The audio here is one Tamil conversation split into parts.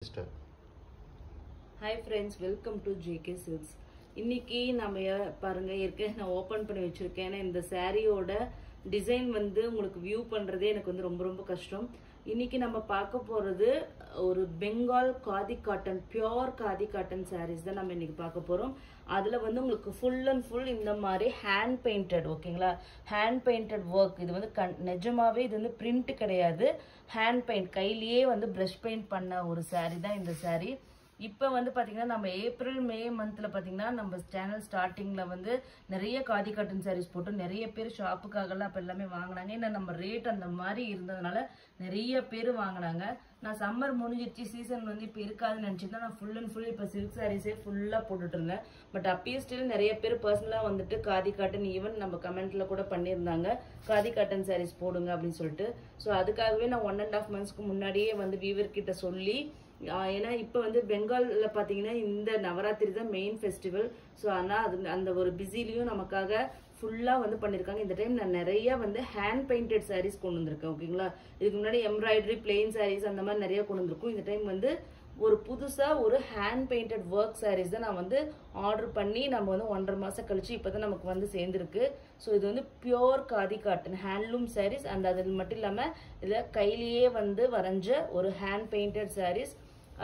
Sister. Hi friends, welcome to JK Silks. இன்னைக்கு நம்ம பாருங்க நான் ஓபன் பண்ணி வச்சிருக்கேன். இந்த சாரியோட டிசைன் வந்து உங்களுக்கு வியூ பண்றதே எனக்கு வந்து ரொம்ப கஷ்டம். இன்னைக்கு நம்ம பார்க்க போறது ஒரு Bengal khadi cotton pure khadi cotton sarees தான் நம்ம இன்னைக்கு பார்க்க போறோம். அதுல வந்து உங்களுக்கு full and full இந்த மாதிரி hand painted ஓகேங்களா? hand painted work. இது வந்து நிஜமாவே இது வந்து print கிடையாது. hand paint கையிலேயே வந்து brush paint பண்ண ஒரு saree தான் இந்த saree. இப்போ வந்து பாத்தீங்கன்னா நம்ம ஏப்ரல் மே மந்த்ல பாத்தீங்கன்னா நம்ம சேனல் ஸ்டார்டிங்ல வந்து நிறைய காதி காட்டன் சாரீஸ் போட்டு நிறைய பேர் ஷாப்புக்காகலாம் அப்ப எல்லாமே வாங்குனாங்க. ஏன்னா நம்ம ரேட் அந்த மாதிரி இருந்ததுனால நிறைய பேர் வாங்குனாங்க. நான் சம்மர் முடிஞ்சிருச்சு சீசன் வந்து இப்போ இருக்காதுன்னு நினைச்சிருந்தா நான் ஃபுல் அண்ட் ஃபுல் இப்போ சில்க் சாரீஸே ஃபுல்லா போட்டுட்டு இருந்தேன். பட் அப்பயே ஸ்டில் நிறைய பேர் பர்சனலா வந்துட்டு காதி காட்டன் ஈவன் நம்ம கமெண்ட்ல கூட பண்ணியிருந்தாங்க காதி காட்டன் சாரீஸ் போடுங்க அப்படின்னு சொல்லிட்டு. ஸோ அதுக்காகவே நான் 1.5 monthsக்கு முன்னாடியே வந்து வீவர் கிட்ட சொல்லி ஏன்னா இப்போ வந்து பெங்கால்ல பாத்தீங்கன்னா இந்த நவராத்திரி தான் மெயின் ஃபெஸ்டிவல். ஸோ ஆனால் அது அந்த ஒரு பிஸிலையும் நமக்காக ஃபுல்லா வந்து பண்ணிருக்காங்க. இந்த டைம் நான் நிறைய வந்து ஹேண்ட் பெயிண்டட் சாரீஸ் கொண்டு வந்திருக்கேன் ஓகேங்களா. இதுக்கு முன்னாடி எம்ப்ராய்டரி பிளெயின் சாரீஸ் அந்த மாதிரி நிறைய கொண்டு வந்திருக்கும். இந்த டைம் வந்து ஒரு புதுசா ஒரு ஹேண்ட் பெயிண்டட் ஒர்க் சாரீஸ் தான் நான் வந்து ஆர்டர் பண்ணி நம்ம வந்து 1.5 மாசம் கழிச்சு இப்பதான் நமக்கு வந்து சேர்ந்துருக்கு. ஸோ இது வந்து pure khadi cotton handloom saris. அந்த அது மட்டும் இல்லாம இதுல கையிலேயே வந்து வரைஞ்ச ஒரு ஹேண்ட் பெயிண்டட் சாரீஸ்.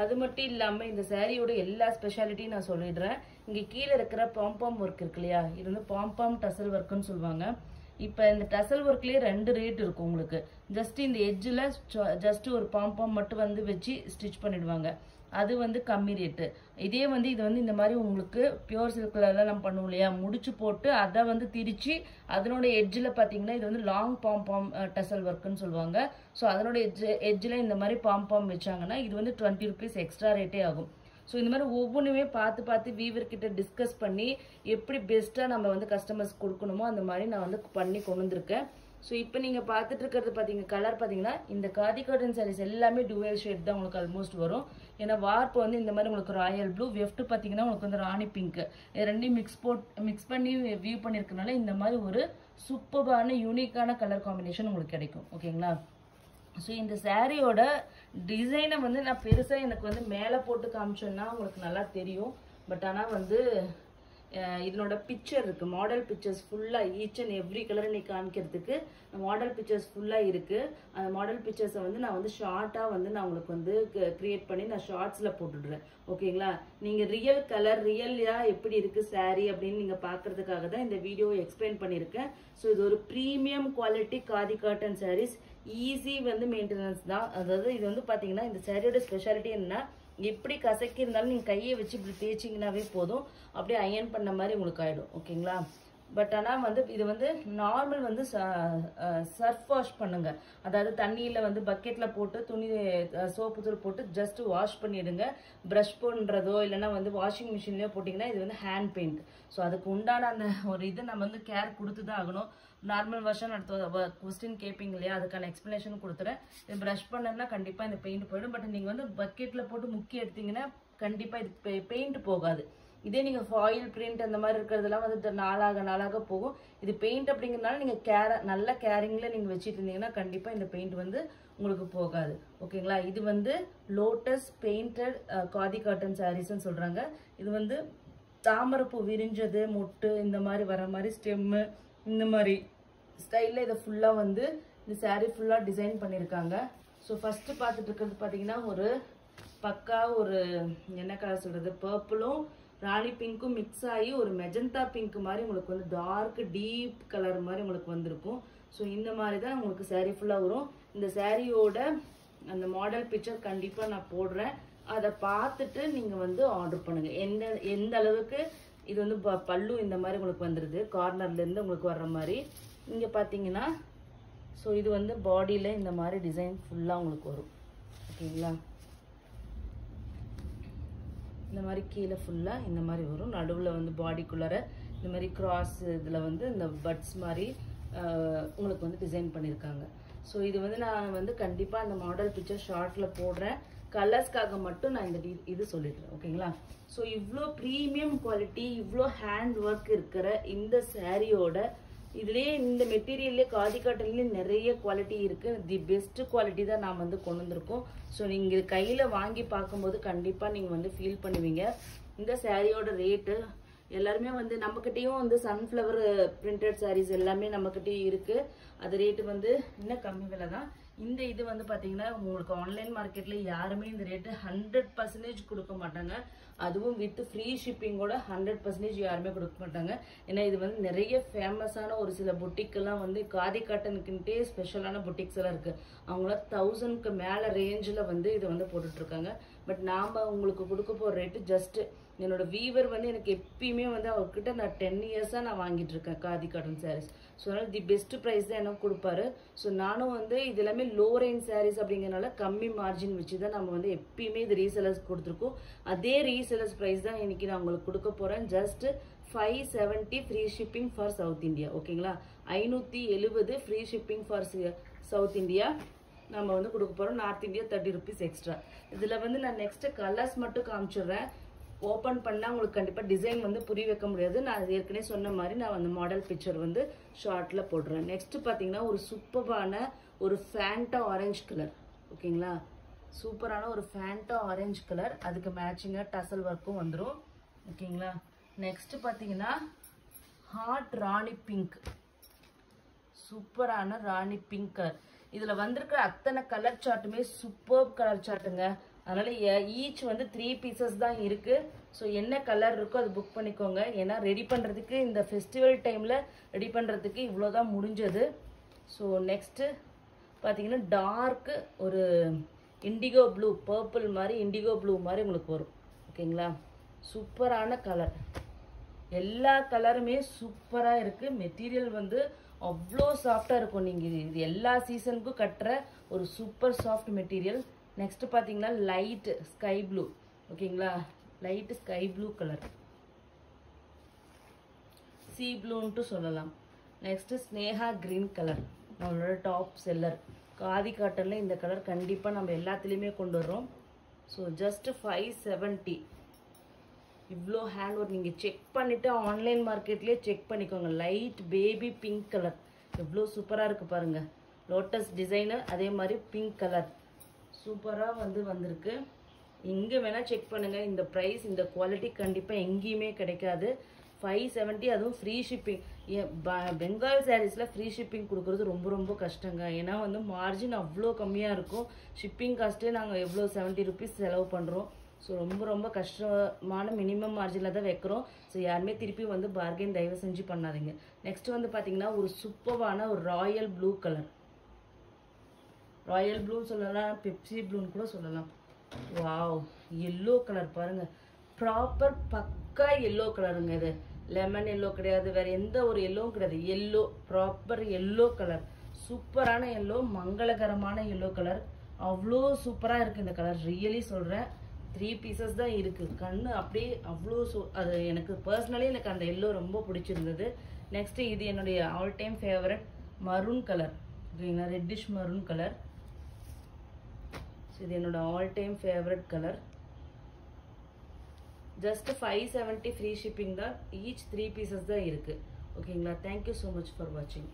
அது மட்டும் இல்லாம இந்த சாரியோட எல்லா ஸ்பெஷாலிட்டியும் நான் சொல்லிடுறேன். இங்க கீழே இருக்கிற பாம்பாம் ஒர்க் இருக்கு இல்லையா, இது வந்து பாம்பாம் டசல் ஒர்க்னு சொல்லுவாங்க. இப்ப இந்த டசல் ஒர்க்லயே 2 ரேட் இருக்கும் உங்களுக்கு. ஜஸ்ட் இந்த எட்ஜ்ல ஜஸ்ட் ஒரு பாம்பாம் மட்டும் வந்து வச்சு ஸ்டிச் பண்ணிடுவாங்க, அது வந்து கம்மி ரேட்டு. இதே வந்து இது வந்து இந்த மாதிரி உங்களுக்கு பியூர் சில்க்ல எல்லாம் நம்ம பண்ணுவோம் இல்லையா, முடிச்சு போட்டு அதை வந்து திரிச்சு அதனோட எட்ஜில் பார்த்தீங்கன்னா இது வந்து லாங் பாம் டசல் ஒர்க்குன்னு சொல்லுவாங்க. ஸோ அதனோட எட்ஜில் இந்த மாதிரி பாம் வச்சாங்கன்னா இது வந்து 20 rupees எக்ஸ்ட்ரா ரேட்டே ஆகும். ஸோ இந்த மாதிரி ஒவ்வொன்றுமே பார்த்து வீவர் கிட்ட டிஸ்கஸ் பண்ணி எப்படி பெஸ்ட்டாக நம்ம வந்து கஸ்டமர்ஸ் கொடுக்கணுமோ அந்த மாதிரி நான் வந்து பண்ணி கொண்டு வந்திருக்கேன். ஸோ இப்போ நீங்கள் பார்த்துட்டு இருக்கிறது பார்த்தீங்க கலர் பார்த்தீங்கன்னா இந்த காதி காட்டன் சாரீஸ் எல்லாமே டுவல் ஷேட் தான் உங்களுக்கு ஆல்மோஸ்ட் வரும். ஏன்னா வார்ப்பு வந்து இந்த மாதிரி உங்களுக்கு ராயல் ப்ளூ, வெஃப்ட் பார்த்தீங்கன்னா உங்களுக்கு வந்து ராணி பிங்க், இது ரெண்டையும் மிக்ஸ் பண்ணி வியூ பண்ணியிருக்கனால இந்த மாதிரி ஒரு சூப்பரான யூனிக்கான கலர் காம்பினேஷன் உங்களுக்கு கிடைக்கும் ஓகேங்களா. ஸோ இந்த சாரியோட டிசைனை வந்து நான் பெருசாக எனக்கு வந்து மேலே போட்டு காமிச்சேன்னா உங்களுக்கு நல்லா தெரியும். பட் ஆனால் வந்து இதனோட பிக்சர் இருக்கு, மாடல் பிக்சர்ஸ் ஃபுல்லா ஈச் அண்ட் எவ்ரி கலர் நீ காமிக்கிறதுக்கு மாடல் பிக்சர்ஸ் ஃபுல்லா இருக்கு. அந்த மாடல் பிக்சர்ஸை வந்து நான் வந்து ஷார்ட்டா வந்து நான் உங்களுக்கு வந்து கிரியேட் பண்ணி நான் ஷார்ட்ஸ்ல போட்டுடுறேன் ஓகேங்களா. நீங்க ரியல் கலர் ரியல்யா எப்படி இருக்கு சாரி அப்படின்னு நீங்க பாக்குறதுக்காக தான் இந்த வீடியோ எக்ஸ்பிளைன் பண்ணிருக்கேன். ஸோ இது ஒரு premium quality khadi cotton saris, easy வந்து மெயின்டெனன்ஸ் தான். அதாவது இது வந்து பாத்தீங்கன்னா இந்த சாரியோட ஸ்பெஷாலிட்டி என்ன, எப்படி கசக்கி இருந்தாலும் நீங்க கையை வச்சு இப்படி தேய்ச்சிங்கனாவே போதும், அப்படியே அயன் பண்ண மாதிரி உங்களுக்கு ஆயிடும் ஓகேங்களா. பட் ஆனால் வந்து இது வந்து நார்மல் வந்து சர்ஃப் வாஷ் பண்ணுங்க, அதாவது தண்ணியில் வந்து பக்கெட்டில் போட்டு துணி சோப்பு தூள் போட்டு ஜஸ்ட் வாஷ் பண்ணிடுங்க. ப்ரஷ் பண்ணுறதோ இல்லைன்னா வந்து வாஷிங் மிஷின்லேயோ போட்டிங்கன்னா இது வந்து ஹேண்ட் பெயிண்ட். ஸோ அதுக்கு உண்டான அந்த ஒரு இதை நம்ம வந்து கேர் கொடுத்து தான் ஆகணும். நார்மல் வருஷன் அடுத்த கொஸ்டின் கேட்பீங்க இல்லையா, அதுக்கான எக்ஸ்பிளனேஷன் கொடுத்துறேன். இது ப்ரஷ் பண்ணனா கண்டிப்பாக இந்த பெயிண்ட் போயிடும். பட் நீங்கள் வந்து பக்கெட்டில் போட்டு முக்கி எடுத்தீங்கன்னா கண்டிப்பாக இது பெயிண்ட் போகாது. இதே நீங்க ஃபாயில் பிரிண்ட் அந்த மாதிரி இருக்கிறதெல்லாம் வந்து நாளாக போகும். இது பெயிண்ட் அப்படிங்கிறதுனால நீங்க நல்ல கேரிங்ல நீங்க வச்சுட்டு இருந்தீங்கன்னா கண்டிப்பா இந்த பெயிண்ட் வந்து உங்களுக்கு போகாது ஓகேங்களா. இது வந்து லோட்டஸ் பெயிண்டட் காதி காட்டன் சாரீஸ்ன்னு சொல்றாங்க. இது வந்து தாமரைப்பூ விரிஞ்சது மொட்டு இந்த மாதிரி வர மாதிரி ஸ்டெம்மு இந்த மாதிரி ஸ்டைல்ல இதை ஃபுல்லா வந்து இந்த சாரீ ஃபுல்லா டிசைன் பண்ணிருக்காங்க. ஸோ ஃபர்ஸ்ட் பார்த்துட்டு இருக்கிறது பாத்தீங்கன்னா ஒரு பக்கா ஒரு என்ன கலர் சொல்றது, பர்பிளும் ராணி பிங்க்கும் மிக்ஸ் ஆகி ஒரு மெஜந்தா பிங்க் மாதிரி உங்களுக்கு வந்து டார்க் டீப் கலர் மாதிரி உங்களுக்கு வந்திருக்கும். ஸோ இந்த மாதிரி தான் உங்களுக்கு சாரீ ஃபுல்லா வரும். இந்த சாரியோட அந்த மாடல் பிக்சர் கண்டிப்பா நான் போடுறேன், அதை பார்த்துட்டு நீங்க வந்து ஆர்டர் பண்ணுங்க. எந்த அளவுக்கு இது வந்து பல்லு இந்த மாதிரி உங்களுக்கு வந்துருது, கார்னர்ல இருந்து உங்களுக்கு வர்ற மாதிரி இங்க பாத்தீங்கன்னா. ஸோ இது வந்து பாடியில இந்த மாதிரி டிசைன் ஃபுல்லா உங்களுக்கு வரும் ஓகேங்களா. இந்த மாதிரி கீழே ஃபுல்லா இந்த மாதிரி வரும், நடுவில் வந்து பாடிக்குள்ளார இந்த மாதிரி கிராஸ் இதில் வந்து இந்த பட்ஸ் மாதிரி உங்களுக்கு வந்து டிசைன் பண்ணியிருக்காங்க. ஸோ இது வந்து நான் வந்து கண்டிப்பாக அந்த மாடல் பிக்சர் ஷார்ட்ல போடுறேன், கலர்ஸ்க்காக மட்டும் நான் இந்த இது சொல்லிடுறேன் ஓகேங்களா. ஸோ இவ்வளோ ப்ரீமியம் குவாலிட்டி இவ்வளோ ஹேண்ட் ஒர்க் இருக்கிற இந்த சாரியோட இதுலயே இந்த மெட்டீரியல்லே காதி காட்டன்லயே நிறைய குவாலிட்டி இருக்கு. தி பெஸ்ட் குவாலிட்டி தான் நான் வந்து கொண்டு வந்திருக்கோம். ஸோ நீங்க கையில வாங்கி பார்க்கும்போது கண்டிப்பா நீங்க வந்து ஃபீல் பண்ணுவீங்க. இந்த சாரியோட ரேட்டு எல்லாருமே வந்து நம்மகிட்டயும் வந்து சன்ஃப்ளவர் பிரிண்டட் சாரீஸ் எல்லாமே நம்மகிட்டயும் இருக்கு. அது ரேட்டு வந்து இன்னும் கம்மி விலை தான். இந்த இது வந்து பாத்தீங்கன்னா உங்களுக்கு ஆன்லைன் மார்க்கெட்ல யாருமே இந்த ரேட்டு 100% கொடுக்க மாட்டாங்க. அதுவும் வித் ஃப்ரீ ஷிப்பிங்கோட 100% யாருமே கொடுக்க மாட்டாங்க. ஏன்னா இது வந்து நிறைய ஃபேமஸான ஒரு சில பொட்டிக் எல்லாம் வந்து காதி காட்டனுக்குன்ட்டே ஸ்பெஷலான பொட்டிக்ஸ் எல்லாம் இருக்கு. அவங்கள 1000க்கு மேல ரேஞ்சில் வந்து இதை வந்து போட்டுட்டு இருக்காங்க. பட் நாம உங்களுக்கு கொடுக்க போற ரேட்டு ஜஸ்ட் என்னோட வீவர் வந்து எனக்கு எப்பயுமே வந்து அவர்கிட்ட நான் 10 இயர்ஸா நான் வாங்கிட்டு இருக்கேன் காதி காட்டன் சாரீஸ். ஸோ அதனால தி பெஸ்ட் ப்ரைஸ் தான் எனக்கு கொடுப்பாரு. ஸோ நானும் வந்து இது எல்லாமே லோ ரேஞ்ச் சாரீஸ் அப்படிங்கிறனால கம்மி மார்ஜின் வச்சு தான் நம்ம வந்து எப்பயுமே இது ரீசெலர்ஸ் கொடுத்துருக்கோம். அதே ரீசெலர்ஸ் ப்ரைஸ் தான் இன்னைக்கு நான் உங்களுக்கு கொடுக்க போறேன். Just 570 free shipping for south India. ஓகேங்களா, 570 free shipping for south India நம்ம வந்து கொடுக்க போறோம். North India 30 rupees extra. இதுல வந்து நான் நெக்ஸ்ட் கலர்ஸ் மட்டும் காமிச்சிடுறேன். ஓப்பன் பண்ணா உங்களுக்கு கண்டிப்பா டிசைன் வந்து புரிய வைக்க முடியாது. நான் ஏற்கனவே சொன்ன மாதிரி நான் அந்த மாடல் பிக்சர் வந்து ஷார்ட்ல போடுறேன். நெக்ஸ்ட் பாத்தீங்கன்னா ஒரு சூப்பரான ஒரு ஃபேண்டா ஆரஞ்சு கலர். ஓகேங்களா, சூப்பரான ஒரு ஃபேண்டா ஆரஞ்சு கலர். அதுக்கு மேட்சிங்கா டசல் ஒர்க்கும் வந்துடும். ஓகேங்களா, நெக்ஸ்ட் பாத்தீங்கன்னா ஹாட் ராணி பிங்க். சூப்பரான ராணி பிங்க் கலர். இதுல வந்திருக்கிற அத்தனை கலர் சார்ட்டுமே சூப்பர் கலர் சார்ட்டுங்க. அதனால ஈச் வந்து 3 pieces தான் இருக்கு. ஸோ என்ன கலர் இருக்கோ அது புக் பண்ணிக்கோங்க. ஏன்னா ரெடி பண்றதுக்கு இந்த ஃபெஸ்டிவல் டைம்ல ரெடி பண்றதுக்கு இவ்வளோதான் முடிஞ்சது. ஸோ நெக்ஸ்ட் பார்த்தீங்கன்னா டார்க் ஒரு இண்டிகோ ப்ளூ, பர்பிள் மாதிரி இண்டிகோ ப்ளூ மாதிரி உங்களுக்கு வரும். ஓகேங்களா, சூப்பரான கலர். எல்லா கலருமே சூப்பராக இருக்கு. மெட்டீரியல் வந்து அவ்வளோ சாஃப்டாக இருக்கும். நீங்கள் இது எல்லா சீசனுக்கும் கட்டுற ஒரு சூப்பர் சாஃப்ட் மெட்டீரியல். நெக்ஸ்ட் பார்த்தீங்கன்னா லைட் ஸ்கை ப்ளூ. ஓகேங்களா, light sky blue colour, sea ப்ளூன்ட்டு சொல்லலாம். நெக்ஸ்ட் ஸ்னேகா கிரீன் கலர், நம்மளோட டாப் செல்லர். காதி காட்டன்ல இந்த கலர் கண்டிப்பாக நம்ம எல்லாத்துலேயுமே கொண்டு வர்றோம். So just 570. இவ்வளோ ஹேண்ட் ஒர்க் நீங்கள் செக் பண்ணிவிட்டு ஆன்லைன் மார்க்கெட்லேயே செக் பண்ணிக்கோங்க. லைட் பேபி பிங்க் கலர் எவ்வளோ சூப்பராக இருக்குது பாருங்கள். லோட்டஸ் டிசைனு, அதே மாதிரி பிங்க் கலர் சூப்பராக வந்திருக்கு. எங்கே வேணால் செக் பண்ணுங்கள். இந்த ப்ரைஸ் இந்த குவாலிட்டி கண்டிப்பாக எங்கேயுமே கிடைக்காது. 570, அதுவும் ஃப்ரீ ஷிப்பிங். பெங்கால் சாரீஸில் ஃப்ரீ ஷிப்பிங் கொடுக்குறது ரொம்ப ரொம்ப கஷ்டங்க. ஏன்னா வந்து மார்ஜின் அவ்வளோ கம்மியாக இருக்கும். ஷிப்பிங் காஸ்ட்டே நாங்கள் எவ்வளோ 70 rupees செலவு பண்ணுறோம். ஸோ ரொம்ப ரொம்ப கஷ்டமான மினிமம் மார்ஜினில் தான் வைக்கிறோம். ஸோ யாருமே திருப்பி வந்து பார்கெயின் தயவு செஞ்சு பண்ணாதீங்க. நெக்ஸ்ட் வந்து பார்த்தீங்கன்னா ஒரு சூப்பரான ஒரு Royal blue colour. Royal blue சொல்லலாம், பெப்சி ப்ளூன்னு கூட சொல்லலாம். வாவ், எல்லோ கலர் பாருங்க, ப்ராப்பர் பக்கா எல்லோ கலருங்க. இது லெமன் எல்லோ கிடையாது, வேற எந்த ஒரு எல்லோவும் கிடையாது. Yellow, proper yellow colour. சூப்பரான எல்லோ, மங்களகரமான எல்லோ கலர். அவ்வளோ சூப்பராக இருக்குது இந்த கலர். ரியலி சொல்கிறேன், 3 pieces தான் இருக்குது. கண்ணு அப்படியே அவ்வளோ அது எனக்கு பர்சனலி எனக்கு அந்த எல்லோ ரொம்ப பிடிச்சிருந்தது. நெக்ஸ்ட் இது என்னுடைய all time favourite maroon colour. ஓகேங்களா, ரெட்டிஷ் மரூன் கலர். இது என்னோட all time favourite colour. Just 570 free shipping தான். ஈச் 3 pieces தான் இருக்குது. ஓகேங்களா, தேங்க்யூ ஸோ மச் ஃபார் வாட்சிங்.